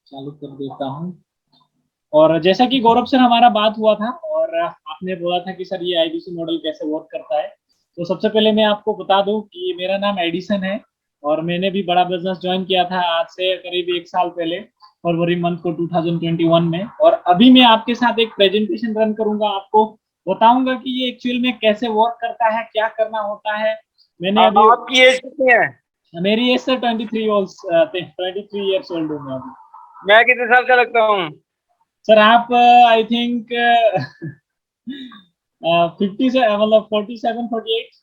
चालू कर देता हूँ। और जैसा कि गौरव सर हमारा बात हुआ था और आपने बोला था कि सर ये आईबीसी मॉडल कैसे वर्क करता है, तो सबसे पहले मैं आपको बता दूं कि मेरा नाम एडिसन है और मैंने भी बड़ा बिजनेस ज्वाइन किया था आज से करीब 1 साल पहले, फरवरी मंथ को 2021 में। और अभी मैं आपके साथ एक प्रेजेंटेशन रन करूंगा, आपको बताऊंगा कि ये एक्चुअल में कैसे वर्क करता है, क्या करना होता है। मैंने अभी आपकी एज कितनी है? मेरी एज सर 23 ईयर्स ओल्ड हूँ मैं अभी। मैं कितने साल का लगता हूँ? सर आप आई थिंक 50 से मतलब 47, 48।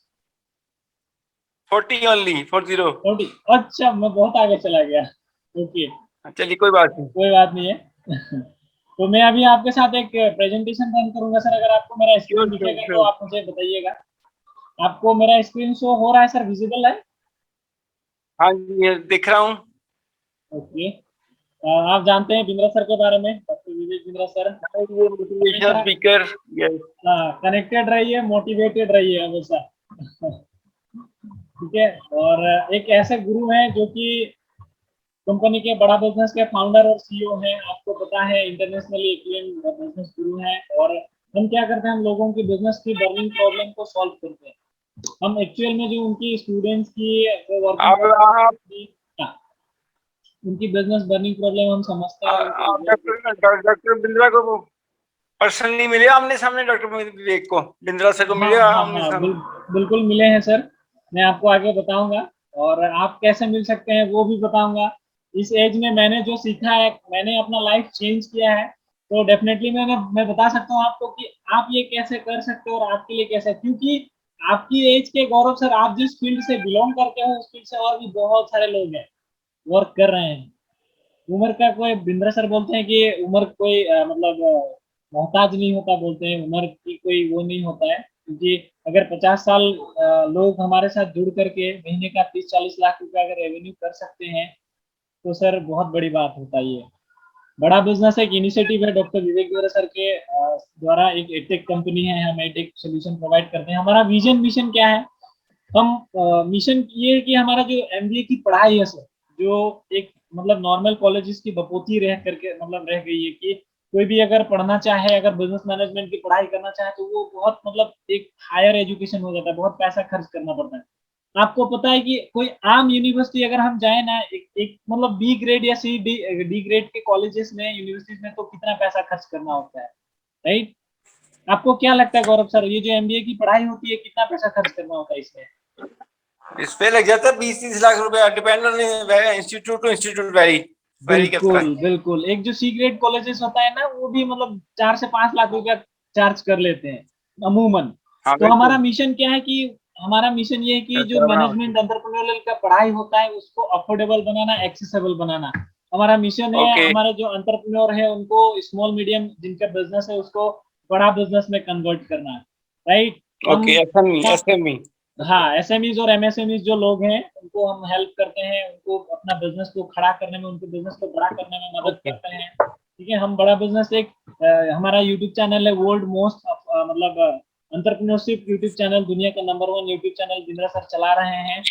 40 ओनली, 40। 40। अच्छा, मैं बहुत आगे चला गया। ओके, चलिए कोई बात नहीं। कोई बात नहीं है। तो मैं अभी आपके साथ एक प्रेजेंटेशन रन करूंगा सर, अगर आपको मेरा स्क्रीन श्योर श्योर दिखेगा तो श्योर। आप मुझे बताइएगा। आपको मेरा स्क्रीन शो हो रहा है सर, विजिबल है? हाँ जी, ये दिख रहा हूँ। ओके। आप जानते हैं बिंद्रा सर के बारे में, डॉक्टर विवेक बिंद्रा सर ये मोटिवेशनल हमेशा स्पीकर। यस। कनेक्टेड रहिए, मोटिवेटेड रहिए हमेशा। ठीक है। और एक ऐसे गुरु हैं जो कि कंपनी के बड़ा बिजनेस के फाउंडर और सीईओ हैं, आपको पता है इंटरनेशनली एक्लेम बिजनेस गुरु हैं। और हम क्या करते हैं, हम लोगों की बिजनेस की बर्निंग प्रॉब्लम को सॉल्व करते हैं। हम एक्चुअल में जो उनकी स्टूडेंट्स की जो वर्किंग अब आप की हाँ, उनकी बिजनेस बर्निंग प्रॉब्लम हम समझते हैं और उनके आप लिए डॉक्टर बिंद्रा को पर्सनली मिले आमने सामने? डॉक्टर विवेक को, बिंद्रा सर को हाँ मिले हाँ आमने हाँ, सामने? बिल्कुल मिले हैं सर। मैं आपको आगे बताऊंगा और आप कैसे मिल सकते हैं वो भी बताऊंगा। इस एज में मैंने जो सीखा है, मैंने अपना लाइफ चेंज किया है, तो डेफिनेटली मैं बता सकता हूँ आपको कि आप ये कैसे कर सकते हो और आपके लिए कैसे, क्योंकि आपकी एज के गौरव सर, आप जिस फील्ड से बिलोंग करते हो उस फील्ड से और भी बहुत सारे लोग हैं वर्क कर रहे हैं। उम्र का कोई, बिंद्रा सर बोलते हैं कि उम्र कोई मतलब मोहताज नहीं होता, बोलते हैं उम्र की कोई वो नहीं होता है, क्योंकि अगर 50 साल लोग हमारे साथ जुड़ करके महीने का 30-40 लाख रुपए अगर रेवेन्यू कर सकते हैं तो सर बहुत बड़ी बात होता है ये। बड़ा बिजनेस एक इनिशिएटिव है डॉक्टर विवेक दुबे सर के द्वारा, एक एडटेक कंपनी है, हम एडटेक सोल्यूशन प्रोवाइड करते हैं। हमारा विजन मिशन क्या है, हम मिशन ये है कि हमारा जो एमबीए की पढ़ाई है सर, जो एक मतलब नॉर्मल कॉलेजेस की बपोती रह करके मतलब रह गई है कि कोई भी अगर पढ़ना चाहे, अगर बिजनेस मैनेजमेंट की पढ़ाई करना चाहे तो वो बहुत मतलब एक हायर एजुकेशन हो जाता है, बहुत पैसा खर्च करना पड़ता है। आपको पता है कि कोई आम यूनिवर्सिटी अगर हम जाए ना, एक मतलब बी ग्रेड या डी ग्रेड के कॉलेजेस में, यूनिवर्सिटीज में, तो कितना पैसा खर्च करना होता है, राइट? आपको क्या लगता है गौरव सर, ये जो एमबीए की पढ़ाई होती है कितना पैसा खर्च करना होता है इसमें? इस पे लग जाता है 20-30 लाख रुपए, depend on institute to institute, vary vary करता बिल्कुल है। बिल्कुल, एक जो सी ग्रेड कॉलेजेस होता है ना, वो भी मतलब 4 से 5 लाख रुपया चार्ज कर लेते हैं अमूमन। हाँ तो हमारा बिल्कुल। मिशन क्या है कि हमारा मिशन ये है कि जो करना मैनेजमेंट एंटरप्रेन्योरियल का पढ़ाई होता है उसको अफोर्डेबल बनाना, एक्सेसिबल बनाना। हमारा मिशन है, ओके हमारे जो एंटरप्रेन्योर है उनको, स्मॉल मीडियम जिनका बिजनेस है उसको बड़ा बिजनेस में कन्वर्ट करना, राइट? हम ओके। SME SME. हाँ, एसएमईज और एमएसएमईज जो लोग हैं उनको हम हेल्प करते हैं, उनको अपना बिजनेस को खड़ा करने में, उनके बिजनेस को बड़ा करने में मदद ओके। करते हैं। ठीक है, हम बड़ा बिजनेस एक हमारा यूट्यूब चैनल है, वर्ल्ड मोस्ट मतलब एंटरप्रेन्योरशिप यूट्यूब चैनल, दुनिया का number 1 YouTube channel Bindra sir चला रहे हैं।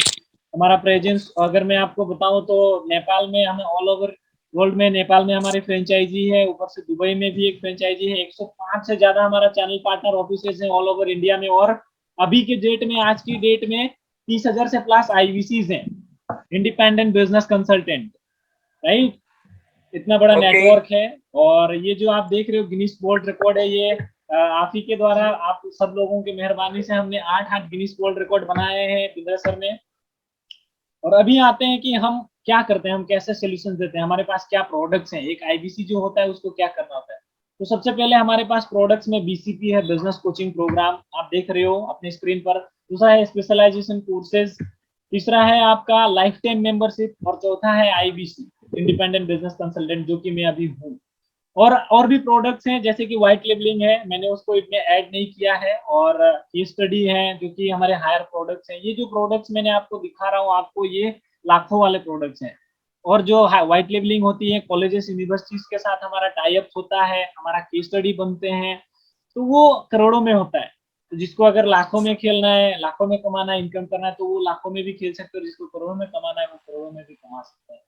हमारा प्रेजेंस अगर मैं आपको बताऊं तो नेपाल में हमें ऑल ओवर वर्ल्ड में, नेपाल में हमारी फ्रेंचाइजी है, ऊपर से दुबई में भी एक फ्रेंचाइजी है, 105 से ज्यादा हमारा चैनल पार्टनर ऑफिस है ऑल ओवर इंडिया में। और अभी के डेट में, आज की डेट में 30,000 से प्लस आईवीसीज हैं, इंडिपेंडेंट बिजनेस कंसल्टेंट, राइट? इतना बड़ा ओके। नेटवर्क है। और ये जो आप देख रहे हो गिनीज वर्ल्ड रिकॉर्ड है, ये आप ही के द्वारा, आप सब लोगों की मेहरबानी से हमने 8 गिनीज वर्ल्ड रिकॉर्ड बनाए हैं बिंद्रा सर ने। और अभी आते हैं कि हम क्या करते हैं, हम कैसे सोल्यूशन देते हैं, हमारे पास क्या प्रोडक्ट्स हैं, एक आईबीसी जो होता है उसको क्या करना होता है। तो सबसे पहले हमारे पास प्रोडक्ट्स में बीसीपी है, बिजनेस कोचिंग प्रोग्राम, आप देख रहे हो अपने स्क्रीन पर। दूसरा है स्पेशलाइजेशन कोर्सेज। तीसरा है आपका लाइफ टाइम मेंबरशिप। और चौथा है आईबीसी, इंडिपेंडेंट बिजनेस कंसल्टेंट, जो कि मैं अभी हूँ। और भी प्रोडक्ट्स हैं जैसे कि व्हाइट लेबलिंग है, मैंने उसको इतने ऐड नहीं किया है। और केस स्टडी है जो कि हमारे हायर प्रोडक्ट्स हैं। ये जो प्रोडक्ट्स मैंने आपको दिखा रहा हूँ आपको, ये लाखों वाले प्रोडक्ट्स हैं। और जो व्हाइट लेबलिंग होती है, कॉलेजेस यूनिवर्सिटीज के साथ हमारा टाई अप होता है, हमारा केस स्टडी बनते हैं, तो वो करोड़ों में होता है। तो जिसको अगर लाखों में खेलना है, लाखों में कमाना है, इनकम करना है, तो वो लाखों में भी खेल सकते हो, जिसको करोड़ों में कमाना है वो करोड़ों में भी कमा सकता है।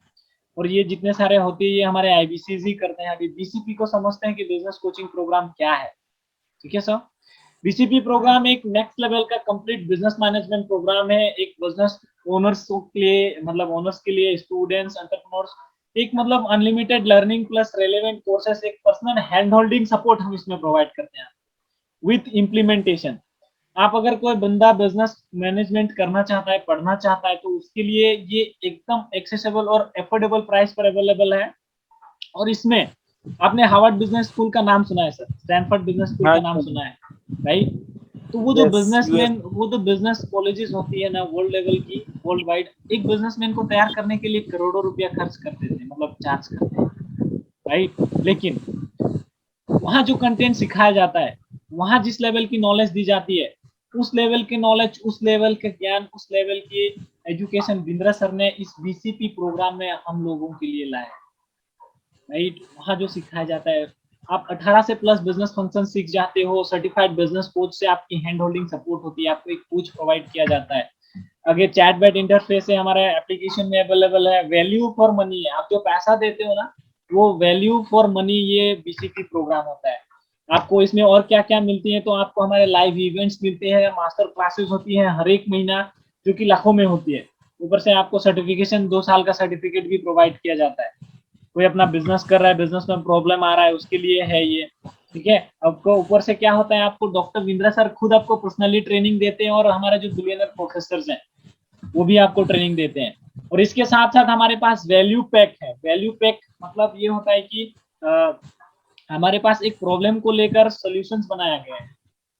और ये जितने सारे होते हैं ये हमारे IBCs ही करते हैं। अभी BCP को समझते हैं कि बिजनेस कोचिंग प्रोग्राम क्या है। ठीक है सर। BCP प्रोग्राम एक नेक्स्ट लेवल का कंप्लीट बिजनेस मैनेजमेंट प्रोग्राम है, एक बिजनेस ओनर्स के लिए, मतलब ओनर्स के लिए, स्टूडेंट्स, एंटरप्रेन्योर्स, एक मतलब unlimited learning plus relevant courses, एक पर्सनल हैंड होल्डिंग सपोर्ट हम इसमें प्रोवाइड करते हैं विथ इम्प्लीमेंटेशन। आप अगर कोई बंदा बिजनेस मैनेजमेंट करना चाहता है, पढ़ना चाहता है, तो उसके लिए ये एकदम एक्सेसिबल और एफोर्डेबल प्राइस पर अवेलेबल है। और इसमें आपने हार्वर्ड बिजनेस स्कूल का नाम सुना है सर, स्टैनफोर्ड बिजनेस स्कूल का नाम सुना है, राइट? तो वो जो बिजनेसमैन, वो जो बिजनेस कॉलेजेस होती है ना वर्ल्ड लेवल की, वर्ल्ड वाइड, एक बिजनेसमैन को तैयार करने के लिए करोड़ों रुपया खर्च करते थे, मतलब चार्ज करते हैं, राइट? लेकिन वहां जो कंटेंट सिखाया जाता है, वहां जिस लेवल की नॉलेज दी जाती है, उस लेवल के नॉलेज, उस लेवल के ज्ञान, उस लेवल की एजुकेशन बिंद्रा सर ने इस BCP प्रोग्राम में हम लोगों के लिए लाया, राइट? वहां जो सिखाया जाता है, आप 18 से प्लस बिजनेस फंक्शन सीख जाते हो, सर्टिफाइड बिजनेस कोच से आपकी हैंड होल्डिंग सपोर्ट होती है, आपको एक कोच प्रोवाइड किया जाता है। आगे चैटबॉट इंटरफेस है हमारे एप्लीकेशन में अवेलेबल है, वैल्यू फॉर मनी है, आप जो पैसा देते हो ना वो वैल्यू फॉर मनी, ये BCP प्रोग्राम होता है। आपको इसमें और क्या क्या मिलती है, तो आपको हमारे लाइव इवेंट्स मिलते हैं, मास्टर क्लासेस होती है हर एक महीना जो कि लाखों में होती है। ऊपर से आपको सर्टिफिकेशन 2 साल का सर्टिफिकेट भी प्रोवाइड किया जाता है। कोई अपना बिजनेस कर रहा है, बिजनेस में प्रॉब्लम आ रहा है, उसके लिए है ये, ठीक है। आपको ऊपर से क्या होता है, आपको डॉक्टर बिंद्रा सर खुद आपको पर्सनली ट्रेनिंग देते हैं, और हमारे जो बिलियनर प्रोफेसर हैं वो भी आपको ट्रेनिंग देते हैं। और इसके साथ साथ हमारे पास वैल्यू पैक है। वैल्यू पैक मतलब ये होता है कि हमारे पास एक प्रॉब्लम को लेकर सॉल्यूशंस बनाया गया है,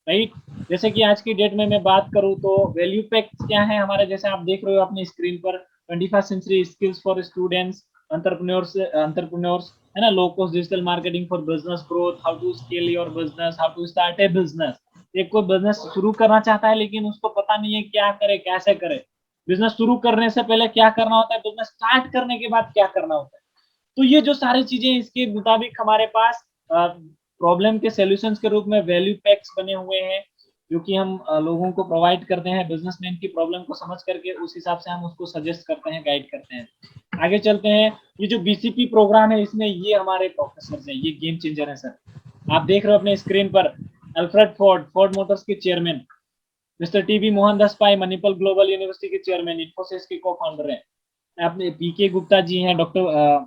राइट? जैसे कि आज की डेट में मैं बात करूं तो वैल्यू पैक क्या है हमारे, जैसे आप देख रहे हो अपनी स्क्रीन पर, 21st century skills for students, entrepreneurs है ना, low cost digital marketing for business growth, how to scale your business, how to start a business. एक कोई बिजनेस शुरू करना चाहता है लेकिन उसको पता नहीं है क्या करे, कैसे करे। बिजनेस शुरू करने से पहले क्या करना होता है, बिजनेस स्टार्ट करने के बाद क्या करना होता है। तो ये जो सारी चीजें इसके मुताबिक हमारे पास प्रॉब्लम के सॉल्यूशंस के रूप में वैल्यू पैक्स बने हुए हैं, जो कि हम लोगों को प्रोवाइड करते हैं। बिजनेसमैन की प्रॉब्लम को समझ करके उस हिसाब से हम उसको सजेस्ट करते हैं, गाइड करते हैं। आगे चलते हैं। ये जो BCP प्रोग्राम है, इसमें ये हमारे प्रोफेसर हैं, ये गेम चेंजर है सर। आप देख रहे हो अपने स्क्रीन पर, अल्फ्रेड फोर्ड, फोर्ड मोटर्स के चेयरमैन, मिस्टर TB मोहनदास पाई, मणिपाल ग्लोबल यूनिवर्सिटी के चेयरमैन, इन्फोसिस के को फाउंडर है। अपने PK गुप्ता जी हैं, डॉक्टर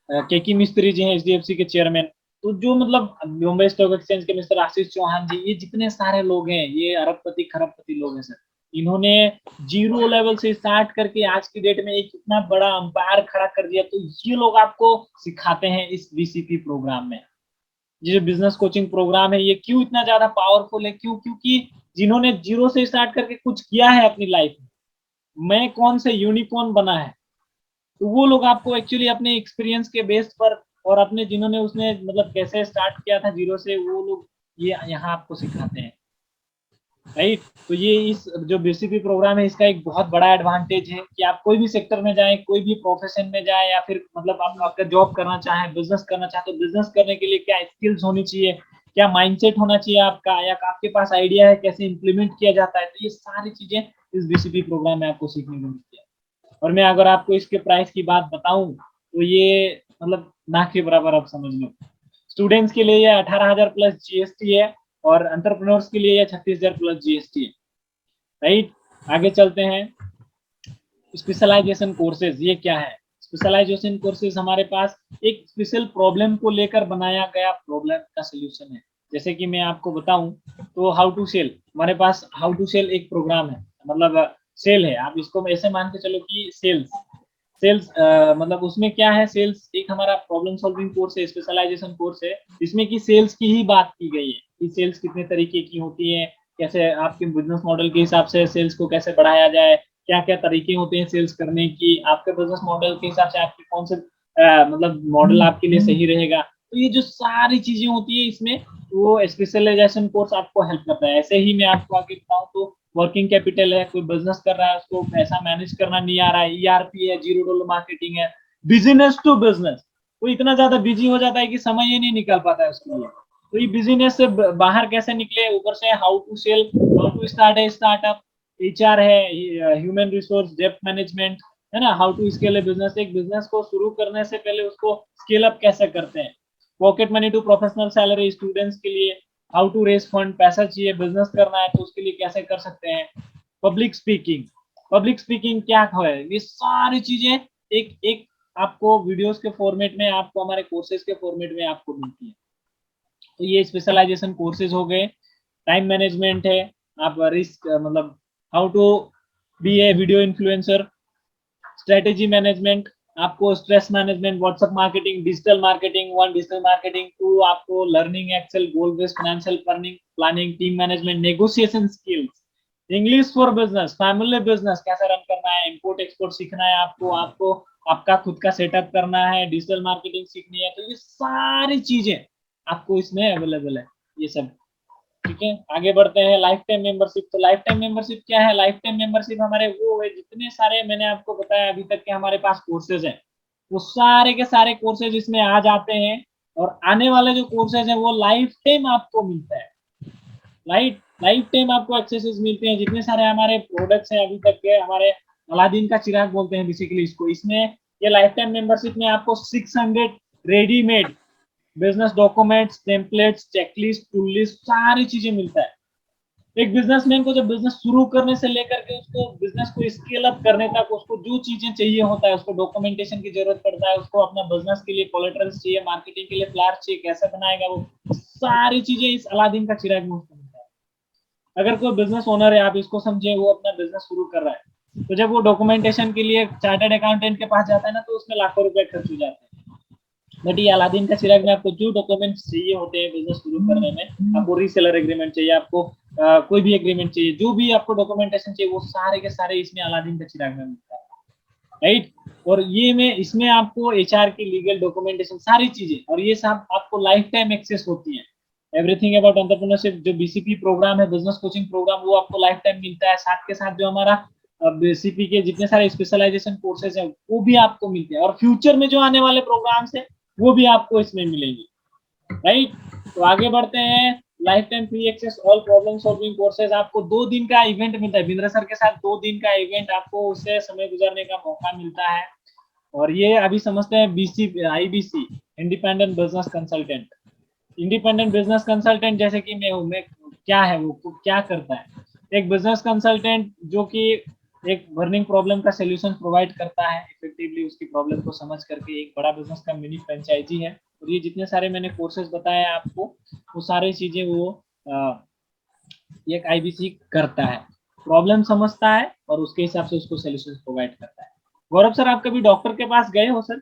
KK मिस्त्री जी हैं, HDFC के चेयरमैन। तो जो मतलब बॉम्बे स्टॉक एक्सचेंज के मिस्टर आशीष चौहान जी, ये जितने सारे लोग हैं, ये अरबपति खरबपति लोग हैं सर। इन्होंने जीरो लेवल से स्टार्ट करके आज की डेट में एक इतना बड़ा अंपायर खड़ा कर दिया। तो ये लोग आपको सिखाते हैं इस BCP प्रोग्राम में। ये जो बिजनेस कोचिंग प्रोग्राम है, ये क्यों इतना ज्यादा पावरफुल है, क्यों? क्योंकि जिन्होंने जीरो से स्टार्ट करके कुछ किया है अपनी लाइफ में, कौन से यूनिकॉर्न बना है, तो वो लोग आपको एक्चुअली अपने एक्सपीरियंस के बेस पर, और अपने जिन्होंने उसने मतलब कैसे स्टार्ट किया था जीरो से, वो लोग ये यहाँ आपको सिखाते हैं, राइट? तो ये इस जो BCP प्रोग्राम है, इसका एक बहुत बड़ा एडवांटेज है कि आप कोई भी सेक्टर में जाएं, कोई भी प्रोफेशन में जाएं, या फिर मतलब आप अगर जॉब करना चाहें, बिजनेस करना चाहें, तो बिजनेस करने के लिए क्या स्किल्स होनी चाहिए, क्या माइंडसेट होना चाहिए आपका, या आपके पास आइडिया है कैसे इंप्लीमेंट किया जाता है, तो ये सारी चीजें इस BCP प्रोग्राम में आपको सीखने को मिलती है। और मैं अगर आपको इसके प्राइस की बात बताऊं तो ये मतलब ना के बराबर आप समझ लो। स्टूडेंट्स के लिए ये 18,000 प्लस GST है, और एंटरप्रेन्योर्स के लिए ये 36,000 प्लस GST है, राइट? आगे चलते हैं। स्पेशलाइजेशन कोर्सेज ये क्या है? स्पेशलाइजेशन कोर्सेज हमारे पास एक स्पेशल प्रॉब्लम को लेकर बनाया गया प्रॉब्लम का सोल्यूशन है। जैसे कि मैं आपको बताऊं तो हाउ टू सेल, हमारे पास हाउ टू सेल एक प्रोग्राम है, मतलब सेल है, आप इसको ऐसे मान के चलो कि सेल्स मतलब उसमें क्या है, सेल्स एक हमारा प्रॉब्लम सॉल्विंग कोर्स है, स्पेशलाइजेशन कोर्स है, जिसमें कि सेल्स की ही बात की गई है कि सेल्स कितने तरीके की होती है, कैसे आपके बिजनेस मॉडल के हिसाब से सेल्स को कैसे बढ़ाया जाए, क्या क्या तरीके होते हैं सेल्स करने की, आपके बिजनेस मॉडल के हिसाब से आपके कौन से मतलब मॉडल आपके लिए सही रहेगा। तो ये जो सारी चीजें होती है इसमें, वो स्पेशलाइजेशन कोर्स आपको हेल्प करता है। ऐसे ही मैं आपको आगे बताऊं तो वर्किंग कैपिटल है, कोई बिजनेस कर रहा है, उसको पैसा मैनेज करना नहीं आ रहा है, ERP है, $0 मार्केटिंग है, बिजनेस टू बिजनेस, वो इतना ज्यादा बिजी हो जाता है कि समय ही नहीं निकल पाता है उसके लिए। तो ये बिजनेस से बाहर कैसे निकले, ऊपर से how to sell, how to start a startup, HR है, ह्यूमन रिसोर्स, डेप्थ मैनेजमेंट, है ना, how to scale a business, एक बिजनेस को शुरू करने से पहले उसको स्केल अप कैसे करते हैं, pocket money to professional salary, students के लिए हाउ टू रेज फंड, पैसा चाहिए बिजनेस करना है तो उसके लिए कैसे कर सकते हैं, पब्लिक स्पीकिंग, पब्लिक स्पीकिंग क्या है, ये सारी चीजें एक एक आपको वीडियोस के फॉर्मेट में, आपको हमारे कोर्सेज के फॉर्मेट में आपको मिलती है। तो ये स्पेशलाइजेशन कोर्सेज हो गए, टाइम मैनेजमेंट है, आप रिस्क मतलब how to be a video influencer, strategy management, आपको stress management, WhatsApp marketing, digital marketing, one digital marketing, two आपको learning excel, goal based financial planning, team management, negotiation skills, English for business, family business कैसे run करना है, import export सीखना है आपको, आपको आपका खुद का सेटअप करना है, डिजिटल मार्केटिंग सीखनी है, तो ये सारी चीजें आपको इसमें अवेलेबल है ये सब। ठीक है, आगे बढ़ते हैं। लाइफ टाइम मेंबरशिप, तो लाइफ टाइम मेंबरशिप क्या है, लाइफ टाइम मेंबरशिप हमारे वो है जितने सारे मैंने आपको बताया अभी तक के हमारे पास कोर्सेज हैं, वो सारे के सारे कोर्सेज इसमें आ जाते हैं, और आने वाले जो कोर्सेज हैं वो लाइफ टाइम आपको मिलता है, लाइफ टाइम आपको एक्सेसेस मिलते हैं, जितने सारे हमारे प्रोडक्ट्स हैं अभी तक के, हमारे अलादीन का चिराग बोलते हैं बेसिकली इसको, इसमें ये लाइफ टाइम मेंबरशिप में आपको 600 readymade business documents, templates, checklist, tool list, सारी चीजें मिलता है। एक बिजनेसमैन को जब बिजनेस शुरू करने से लेकर के उसको बिजनेस को स्केल अप करने तक उसको जो चीजें चाहिए होता है, उसको डॉक्यूमेंटेशन की जरूरत पड़ता है, उसको अपना बिजनेस के लिए कोलेटरल्स चाहिए, मार्केटिंग के लिए फ्लैश चाहिए, कैसे बनाएगा वो सारी चीजें इस अलादीन का चिराग में उसको मिलता है। अगर कोई बिजनेस ओनर है, आप इसको समझे, वो अपना बिजनेस शुरू कर रहा है, तो जब वो डॉक्यूमेंटेशन के लिए चार्टर्ड अकाउंटेंट के पास जाता है ना, तो उसमें लाखों रुपए खर्च हो जाते हैं। बट ये अलादीन का चिराग में आपको जो डॉक्यूमेंट्स चाहिए होते हैं बिजनेस शुरू करने में, आपको रीसेलर एग्रीमेंट चाहिए, आपको कोई भी एग्रीमेंट चाहिए, जो भी आपको डॉक्यूमेंटेशन चाहिए, वो सारे के सारे इसमें अलादीन का चिराग में मिलता है, राइट। और ये में इसमें आपको एचआर की लीगल डॉक्यूमेंटेशन सारी चीजें, और ये सब आपको लाइफ टाइम एक्सेस होती है। एवरीथिंग अबाउट एंटरप्रेन्योरशिप, जो बीसीपी प्रोग्राम है, बिजनेस कोचिंग प्रोग्राम, वो आपको लाइफ टाइम मिलता है, साथ के साथ जो हमारा बीसीपी के जितने सारे स्पेशलाइजेशन कोर्सेज हैं वो भी आपको मिलते हैं, और फ्यूचर में जो आने वाले प्रोग्राम्स हैं वो भी आपको इसमें मिलेंगे, राइट। तो आगे बढ़ते हैं। Lifetime free access all problem solving courses, आपको 2 दिन का इवेंट मिलता है बिंद्रा सर के साथ, 2 दिन का इवेंट, आपको उससे समय गुजारने का मौका मिलता है। और ये अभी समझते हैं BC IBC, independent business consultant. Independent business consultant जैसे कि मैं हूँ, मैं क्या है वो क्या करता है, एक बिजनेस कंसल्टेंट जो कि एक बर्निंग प्रॉब्लम का सॉल्यूशन प्रोवाइड करता है इफेक्टिवली, उसकी प्रॉब्लम को समझ करके, एक बड़ा बिजनेस का मिनी फ्रेंचाइजी है। और ये जितने सारे मैंने कोर्सेज बताए आपको, वो सारी चीजें वो एक आईबीसी करता है, प्रॉब्लम समझता है और उसके हिसाब से उसको सॉल्यूशन प्रोवाइड करता है। गौरव सर, आप कभी डॉक्टर के पास गए हो सर?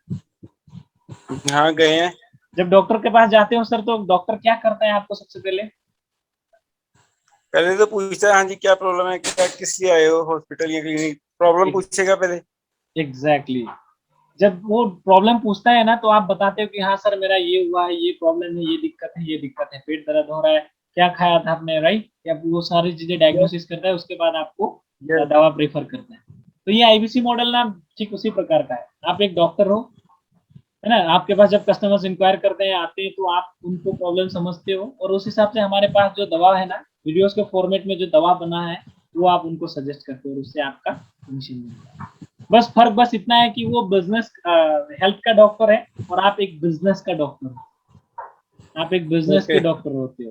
हाँ गए हैं। जब डॉक्टर के पास जाते हो सर, तो डॉक्टर क्या करता है आपको सबसे पहले? पहले तो पूछता है हाँ जी क्या प्रॉब्लम है, क्या किस लिए आए हो हॉस्पिटल या क्लिनिक, प्रॉब्लम पूछेगा पहले। एग्जैक्टली जब वो प्रॉब्लम पूछता है ना, तो आप बताते हो कि हाँ सर मेरा ये हुआ है, ये प्रॉब्लम है, ये दिक्कत है, ये दिक्कत है, पेट दर्द हो रहा है, क्या खाया था आपने, राइट, या वो सारी चीजें डायग्नोसिस करता है, उसके बाद आपको दवा प्रेफर करता है। तो ये आईबीसी मॉडल ना ठीक उसी प्रकार का है। आप एक डॉक्टर हो, है ना, आपके पास जब कस्टमर्स इंक्वायर करते हैं, आते हैं, तो आप उनको प्रॉब्लम समझते हो, और उस हिसाब से हमारे पास जो दवा है ना, वीडियोस के फॉर्मेट में जो दवा बना है, वो आप उनको सजेस्ट करते हो, और उससे आपका कमीशन मिलता है। बस फर्क बस इतना है कि वो बिजनेस हेल्थ का डॉक्टर है, और आप एक बिजनेस का डॉक्टर हो, आप एक बिजनेस के डॉक्टर होते हो,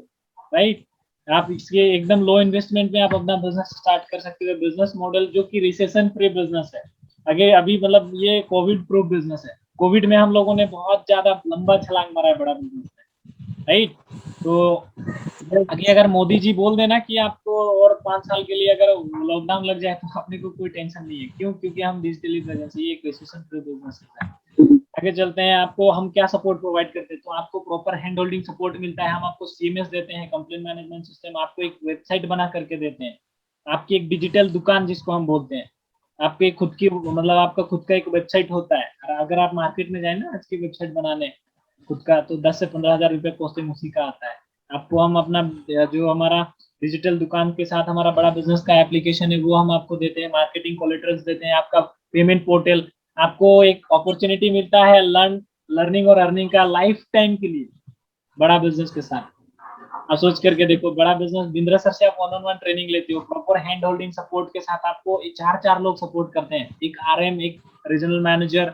राइट। आप इसके एकदम लो इन्वेस्टमेंट में आप अपना बिजनेस स्टार्ट कर सकते हो, बिजनेस मॉडल जो कि रिसेशन फ्री बिजनेस है। आगे अभी मतलब ये कोविड प्रूफ बिजनेस है, कोविड में हम लोगों ने बहुत ज्यादा लंबा छलांग मारा है बड़ा बिजनेस में, राइट। तो आगे अगर मोदी जी बोल देना कि आपको और 5 साल के लिए अगर लॉकडाउन लग जाए, तो अपने को कोई टेंशन नहीं है, क्यों? क्योंकि हम डिजिटली प्रेजेंस, ये एक रिसेशन फ्री बिजनेस है। आगे चलते हैं, आपको हम क्या सपोर्ट प्रोवाइड करते हैं, तो आपको प्रॉपर हैंड होल्डिंग सपोर्ट मिलता है, हम आपको सीएमएस देते हैं, कंप्लेंट मैनेजमेंट सिस्टम, आपको एक वेबसाइट बना करके देते हैं, आपकी एक डिजिटल दुकान जिसको हम बोलते हैं, आपके खुद की मतलब आपका खुद का एक वेबसाइट होता है। अगर आप मार्केट में जाए ना आज की वेबसाइट बनाने खुद का, तो 10 से 15 हजार रुपये कॉस्टिंग उसी का आता है। आपको हम अपना जो हमारा डिजिटल दुकान के साथ हमारा बड़ा बिजनेस का एप्लीकेशन है, वो हम आपको देते हैं, मार्केटिंग कोलेटरल्स देते हैं, आपका पेमेंट पोर्टल, आपको एक अपॉर्चुनिटी मिलता है लर्निंग और अर्निंग का लाइफ टाइम के लिए बड़ा बिजनेस के साथ। आप सोच करके देखो, बड़ा बिजनेस, बिंद्रा सर से आप वन ऑन वन ट्रेनिंग लेते हो, प्रॉपर हैंड होल्डिंग सपोर्ट के साथ आपको चार चार लोग सपोर्ट करते हैं, एक आरएम, एक रीजनल मैनेजर,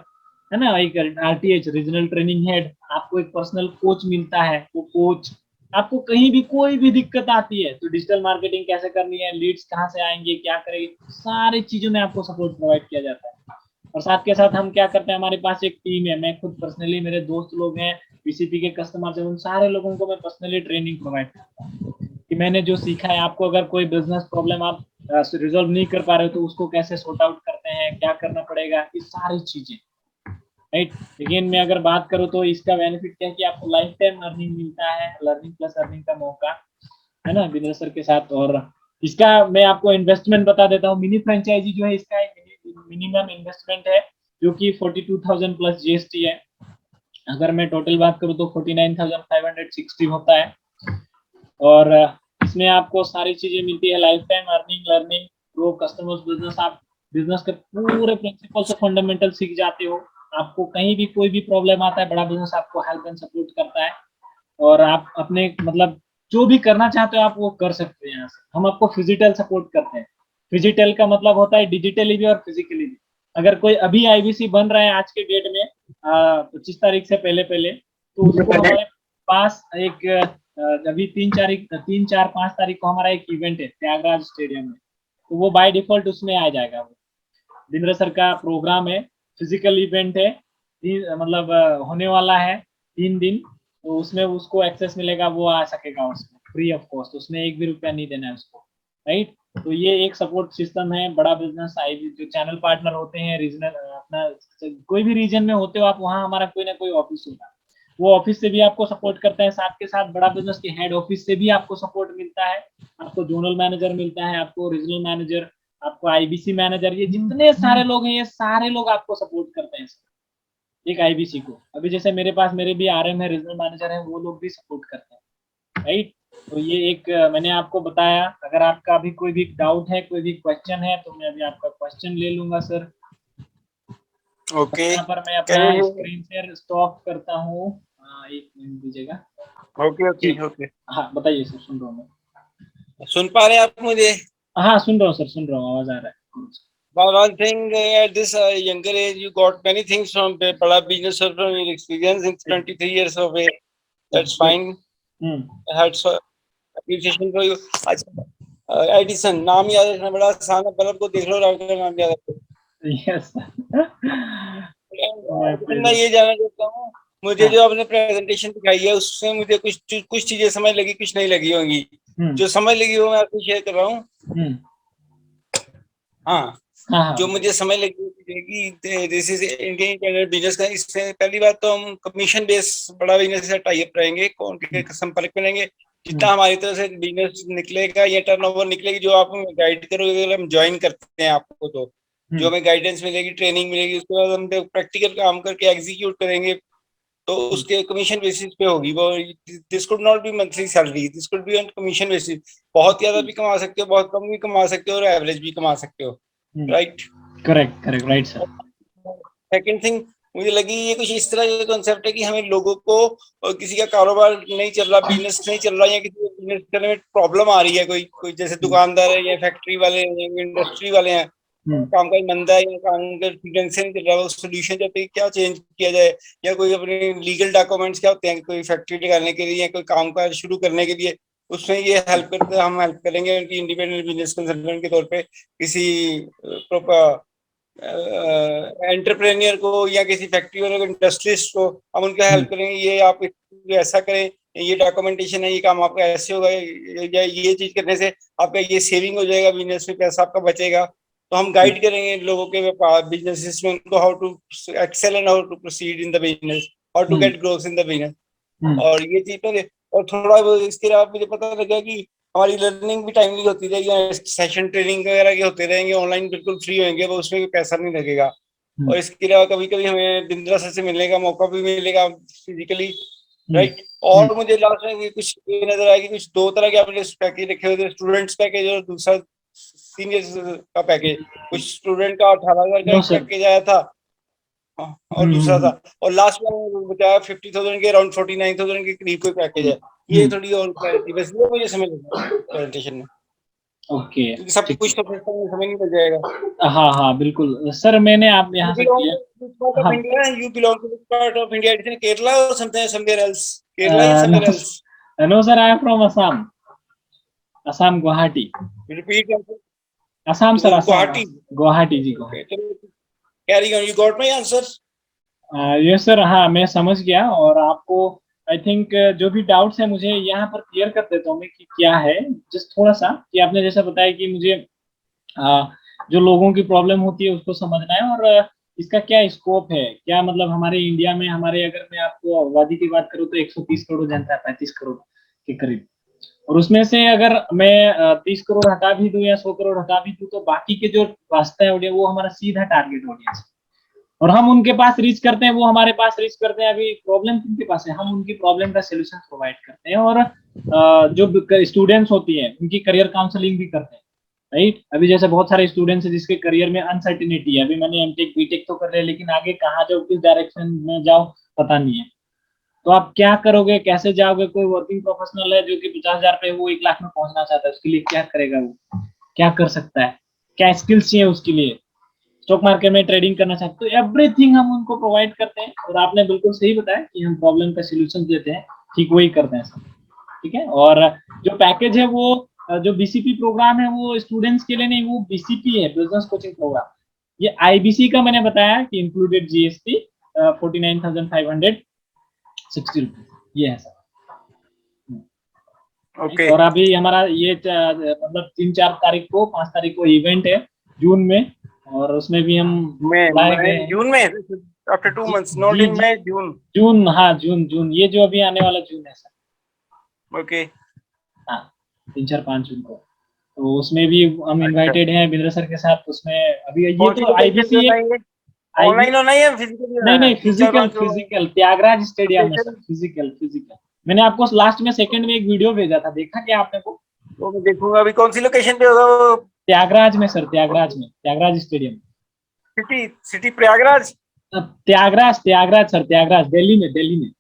है ना, एक आरटीएच रीजनल ट्रेनिंग हेड, आपको एक पर्सनल कोच मिलता है, वो कोच आपको कहीं भी कोई भी दिक्कत आती है तो डिजिटल मार्केटिंग कैसे करनी है, लीड्स कहाँ से आएंगे, क्या करेंगे, सारी चीजों में आपको सपोर्ट प्रोवाइड किया जाता है। और साथ के साथ हम क्या करते हैं, हमारे पास एक टीम है, मैं खुद पर्सनली, मेरे दोस्त लोग हैं बीसीपी के कस्टमर से, उन सारे लोगों को मैं पर्सनली ट्रेनिंग प्रोवाइड करता हूँ कि मैंने जो सीखा है, आपको अगर कोई बिजनेस प्रॉब्लम आप रिजोल्व नहीं कर पा रहे हो तो उसको कैसे सॉर्ट आउट करते हैं, क्या करना पड़ेगा, ये सारी चीजें, राइट। लेकिन मैं अगर बात करूँ तो इसका बेनिफिट क्या है कि आपको लाइफ टाइम अर्निंग मिलता है, लर्निंग प्लस अर्निंग का मौका, है ना, बिंद्रा सर के साथ। और इसका मैं आपको इन्वेस्टमेंट बता देता हूँ, मिनी फ्रेंचाइजी जो है इसका एक मिनिमम इन्वेस्टमेंट है जो कि 42,000 प्लस जीएसटी है। अगर मैं टोटल बात करूँ तो 49,560 होता है। और इसमें आपको सारी चीजें मिलती है, life time earning, learning, grow, customers, business, आप बिजनेस के पूरे प्रिंसिपल से फंडामेंटल सीख जाते हो। आपको कहीं भी कोई भी प्रॉब्लम आता है, बड़ा बिजनेस आपको हेल्प एंड सपोर्ट करता है, और आप अपने मतलब जो भी करना चाहते हो आप वो कर सकते हैं यहाँ से। हम आपको फिजिकल सपोर्ट करते हैं, फिजिकल का मतलब होता है डिजिटली भी और फिजिकली भी। अगर कोई अभी आईबीसी बन रहा है आज के डेट में 25 तारीख से पहले पहले, तो उसको हमारे पास एक अभी 3, 4, 5 तारीख को हमारा एक इवेंट है त्यागराज स्टेडियम में, तो वो बाय डिफॉल्ट उसमें आ जाएगा। वो बिंद्रा सर का प्रोग्राम है, फिजिकल इवेंट है, मतलब होने वाला है 3 दिन, तो उसमें उसको एक्सेस मिलेगा, वो आ सकेगा उसमें फ्री ऑफ कॉस्ट, उसमें एक भी रुपया नहीं देना है उसको, राइट। तो ये एक सपोर्ट सिस्टम है। बड़ा बिजनेस आई जो चैनल पार्टनर होते हैं रीजनल, अपना कोई भी रीजन में होते हो आप, वहाँ हमारा कोई ना कोई ऑफिस होगा, वो ऑफिस से भी आपको सपोर्ट करते हैं। साथ के साथ बड़ा बिजनेस के हेड ऑफिस से भी आपको सपोर्ट मिलता है, आपको जोनल मैनेजर मिलता है, आपको रीजनल मैनेजर, आपको आईबीसी मैनेजर, ये जितने सारे लोग हैं ये सारे लोग आपको सपोर्ट करते हैं एक आईबीसी को। अभी जैसे मेरे पास मेरे भी आरएम है, रीजनल मैनेजर है, वो लोग भी सपोर्ट करते हैं, राइट। तो ये एक मैंने आपको बताया। अगर आपका अभी कोई भी डाउट है, कोई भी क्वेश्चन है, तो मैं अभी आपका क्वेश्चन ले लूंगा सर। ओके, यहाँ पर मैं अपना can you, screen share stop करता हूँ। एक मिनट दीजिएगा। ओके जी, ओके ओके, हाँ बताइए सर, सुन रहा हूँ मैं। सुन पा रहे हैं आप मुझे? हाँ सुन रहा हूँ सर, सुन रहा हूँ, आवाज आ रहा है। Well, one thing, at this younger age, you got many things from Bada Business or from your experience in 23 years of age. That's fine. That's appreciation for you. अच्छा, एडिसन नाम याद रखना बड़ा आसान है, बल्ब को देख लो, राउटर का नाम याद रखो। यस एडिसन, मैं ये जानना चाहता हूँ, मुझे जो आपने प्रेजेंटेशन दिखाई है उससे मुझे कुछ चीजें समझ लगी, कुछ नहीं लगी होंगी। जो समझ लगी वो मैं आपको शेयर कर रहा हूँ। हाँ, जो मुझे समझ लगी, दिस इज इंडियन बिजनेस का। इससे पहली बात तो हम कमीशन बेस बड़ा बिजनेस से टाई अप रहेंगे, कौन के संपर्क में रहेंगे, जितना हमारी तरफ से बिजनेस निकलेगा या टर्नओवर निकलेगी, जो आप हमें गाइड करोगे, अगर हम ज्वाइन करते हैं आपको, तो जो हमें गाइडेंस मिलेगी, ट्रेनिंग मिलेगी, उसके बाद हम प्रैक्टिकल काम करके एग्जीक्यूट करेंगे, तो उसके कमीशन बेसिस पे होगी वो। This could not be monthly salary, this could be on commission basis. बहुत ज्यादा भी कमा सकते हो, बहुत कम भी कमा सकते हो, और एवरेज भी कमा सकते हो, right. Correct correct, right sir. Second thing, मुझे लगी ये कुछ इस तरह का कॉन्सेप्ट है कि हमें लोगों को, और किसी का कारोबार नहीं चल रहा, बिजनेस नहीं चल रहा, या किसी को बिजनेस करने में प्रॉब्लम आ रही है, कोई जैसे दुकानदार है या फैक्ट्री वाले हैं या इंडस्ट्री वाले हैं, काम का मंदा है या काम का ठीक से नहीं चल रहा है, सोल्यूशन चाहते हैं क्या चेंज किया जाए, या कोई अपने लीगल डॉक्यूमेंट्स क्या होते हैं कोई फैक्ट्री लगाने के लिए या कोई काम काज शुरू करने के लिए, उसमें ये हेल्प करते हैं, हम हेल्प करेंगे उनकी इंडिपेंडेंट बिजनेस कंसल्टेंट के तौर पे, किसी एंटरप्रेन्योर को या किसी फैक्ट्री वाले को, इंडस्ट्रिस्ट को हम उनका हेल्प करेंगे, ये आप ऐसा करें, ये डॉक्यूमेंटेशन है, ये काम आपका ऐसे होगा, या ये चीज करने से आपका ये सेविंग हो जाएगा, बिजनेस में पैसा आपका बचेगा। तो हम गाइड करेंगे लोगों के बिजनेस में, उनको how to excel and how to proceed in the business, how to get growth in the business. और ये चीज तो, और थोड़ा इसके अलावा मुझे पता लगा कि हमारी लर्निंग भी टाइमली होती रहेगी, सेशन ट्रेनिंग वगैरह के होते रहेंगे, ऑनलाइन बिल्कुल फ्री होंगे, वो उसमें कोई पैसा नहीं लगेगा। और इसके अलावा कभी कभी हमें बिंद्रा सर से मिलने का मौका भी मिलेगा फिजिकली, राइट। और मुझे लास्ट में कुछ ये नजर आया कि कुछ दो तरह के आपने पैकेज रखे हुए थे, स्टूडेंट्स पैकेज और दूसरा सीनियर का पैकेज। कुछ स्टूडेंट का 18,000 का एक पैकेज आया था, और दूसरा था, और लास्ट में बताया 50,000 के, अराउंड 49,000 के करीब कोई पैकेज है। ये थोड़ी और क्लैरिटी, बस वो मुझे समझ लगा प्रेजेंटेशन में। ओके, क्योंकि सब कुछ तो समझ नहीं लग जाएगा। हाँ हाँ बिल्कुल सर, मैंने आप यहाँ से किया। हाँ, You belong to which part of India? It's in Kerala or somewhere else? Kerala is somewhere else. No sir, I am from Assam, Assam Guwahati. Repeat. Assam sir, Assam Guwahati. Guwahati ji, Guwahati. Carry on. You got my answer? Yes sir, हाँ मैं समझ गया। और आपको I think जो भी doubts है मुझे यहाँ पर क्लियर कर देता हूँ मैं कि क्या है। जस्ट थोड़ा सा कि आपने जैसा बताया कि मुझे जो लोगों की प्रॉब्लम होती है उसको समझना है, और इसका क्या स्कोप है, क्या मतलब हमारे इंडिया में, हमारे अगर मैं आपको आबादी की बात करूँ तो 130 करोड़ जनता है, 35 करोड़ के करीब। और उसमें से अगर मैं 30 करोड़ हटा भी दूं या 100 करोड़ हटा भी दूं, तो बाकी के जो रास्ता है ऑडियंस, वो हमारा सीधा टारगेट ऑडियंस है। और हम उनके पास रीच करते हैं, वो हमारे पास रीच करते हैं। अभी प्रॉब्लम किनके पास है, हम उनकी प्रॉब्लम का सोल्यूशन प्रोवाइड करते हैं। और जो स्टूडेंट्स होती है उनकी करियर काउंसलिंग भी करते हैं, राइट। अभी जैसे बहुत सारे स्टूडेंट्स हैं जिसके करियर में अनसर्टिनिटी है। अभी मैंने एमटेक बीटेक तो कर लिया, लेकिन आगे कहाँ जाओ, किस डायरेक्शन में जाओ, पता नहीं है। तो आप क्या करोगे, कैसे जाओगे। कोई वर्किंग प्रोफेशनल है जो कि 50,000 पे वो 1 लाख में पहुंचना चाहता है, उसके लिए क्या करेगा, वो क्या कर सकता है, क्या स्किल्स चाहिए उसके लिए, स्टॉक मार्केट में ट्रेडिंग करना चाहते। तो एवरीथिंग हम उनको प्रोवाइड करते हैं। और आपने बिल्कुल सही बताया कि हम प्रॉब्लम का सोल्यूशन देते हैं, ठीक वही करते हैं सब, ठीक है। और जो पैकेज है वो जो बीसीपी प्रोग्राम है वो स्टूडेंट्स के लिए नहीं, वो बीसीपी है, बिजनेस कोचिंग प्रोग्राम। ये आईबीसी का मैंने बताया कि इंक्लूडेड जीएसटी 49,560 रुपीज, ये है सर। ओके। और अभी हमारा ये मतलब 3-4 तारीख को, 5 तारीख को इवेंट है जून में, और उसमें भी हम बुलाए गए हैं। जून में, आफ्टर 2 months, नॉट इन मई, जून। जून, हाँ जून, जून ये जो अभी आने वाला जून है सर। ओके। हाँ, 3-4-5 जून को। तो उसमें भी हम इनवाइटेड हैं बिंद्र सर के साथ। उसमें अभी ये तो आईबीसी ऑनलाइन होना है या फिजिकली? नहीं, फिजिकल त्यागराज स्टेडियम में सर, फिजिकल। मैंने आपको लास्ट में सेकंड में एक वीडियो भेजा था, देखा क्या आपने को? वो मैं देखूंगा। अभी कौन सी लोकेशन पे होगा वो? त्यागराज में sir, Thyagaraj stadium. City Prayagraj? Thyagaraj sir, Thyagaraj Delhi में।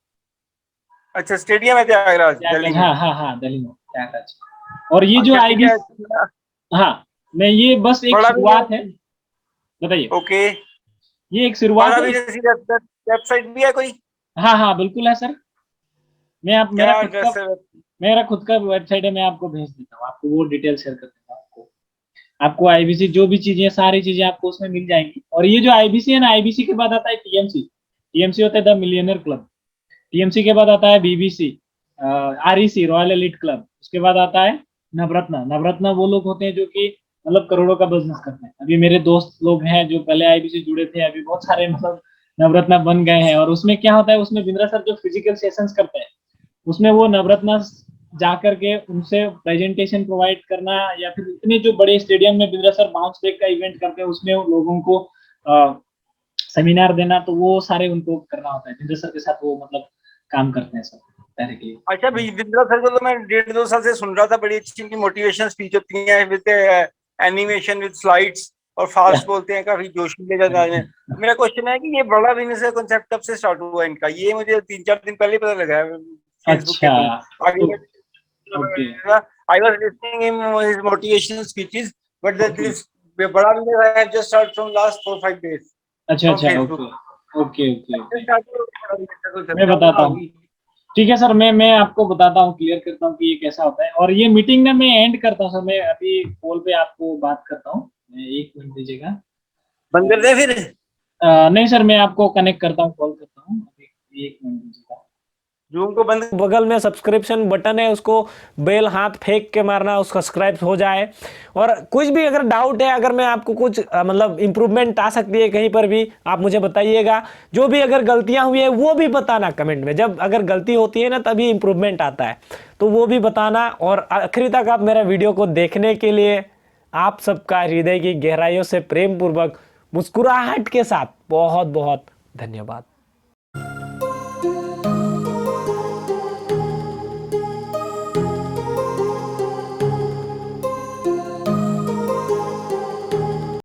अच्छा, स्टेडियम है त्यागराज दिल्ली में? हाँ दिल्ली में त्यागराज। और ये जो अच्छा, आईबीसी, हाँ मैं ये बस एक शुरुआत है, बताइए। ओके, ये एक शुरुआत है। वेबसाइट भी है कोई? हाँ बिल्कुल है सर। मैं आप मेरा खुद का वेबसाइट है, मैं आपको भेज देता हूँ, आपको वो डिटेल शेयर कर देता हूँ। आपको आईबीसी जो भी चीजें, सारी चीजें आपको उसमें मिल जाएंगी। और ये जो आईबीसी है ना, आईबीसी के बाद आता है टीएमसी होता है द मिलियनर क्लब। टीएमसी के बाद आता है BBC, REC royal elite club. उसके बाद आता है नवरत्ना वो लोग होते हैं जो कि मतलब करोड़ों का बिजनेस करते हैं। अभी मेरे दोस्त लोग हैं जो पहले आईबीसी जुड़े थे, अभी बहुत सारे मतलब नवरत्ना बन गए हैं। और उसमें क्या होता है, उसमें बिंद्रा सर जो फिजिकल सेशंस करते हैं, उसमें वो नवरत्ना जा करके उनसे प्रेजेंटेशन प्रोवाइड करना, या फिर इतने जो बड़े स्टेडियम में बिंद्रा सर बाउंस बैक का इवेंट करते हैं, उसमें लोगों को सेमिनार देना, तो वो सारे उनको करना होता है। बिंद्रा सर के साथ वो मतलब काम करते हैं सब डायरेक्टली। अच्छा, बिंद्रा सर को तो मैं 1.5-2 साल से सुन रहा था। बड़ी अच्छी उनकी मोटिवेशन स्पीच होती है विद एनिमेशन, विद स्लाइड्स, और फास्ट बोलते हैं, काफी जोशी ले जाते हैं। मेरा क्वेश्चन है कि ये बड़ा बिजनेस का कांसेप्ट कब से स्टार्ट हुआ इनका? ये मुझे 3-4 दिन पहले पता लगा है फेसबुक के थ्रू। आगे I was listening him his motivational speeches, but this बड़ा business I have just start from last 4-5 days। अच्छा, ओके। मैं बताता हूँ, ठीक है सर। मैं आपको बताता हूँ, क्लियर करता हूँ कि ये कैसा होता है। और ये मीटिंग ना मैं एंड करता हूँ सर, मैं अभी कॉल पे आपको बात करता हूँ। 1 मिनट दीजिएगा। बंद कर दे फिर? नहीं सर, मैं आपको कनेक्ट करता हूँ, कॉल करता हूँ अभी। 1 मिनट दीजिएगा। जूम को बंद। बगल में सब्सक्रिप्शन बटन है, उसको बेल हाथ फेंक के मारना, उसका सब्सक्राइब हो जाए। और कुछ भी अगर डाउट है, अगर मैं आपको कुछ मतलब इंप्रूवमेंट आ सकती है कहीं पर भी, आप मुझे बताइएगा। जो भी अगर गलतियां हुई है वो भी बताना कमेंट में। जब अगर गलती होती है ना, तभी इंप्रूवमेंट आता है, तो वो भी बताना। और आखिरी तक आप मेरा वीडियो को देखने के लिए आप सबका हृदय की गहराइयों से प्रेम पूर्वक मुस्कुराहट के साथ बहुत बहुत धन्यवाद।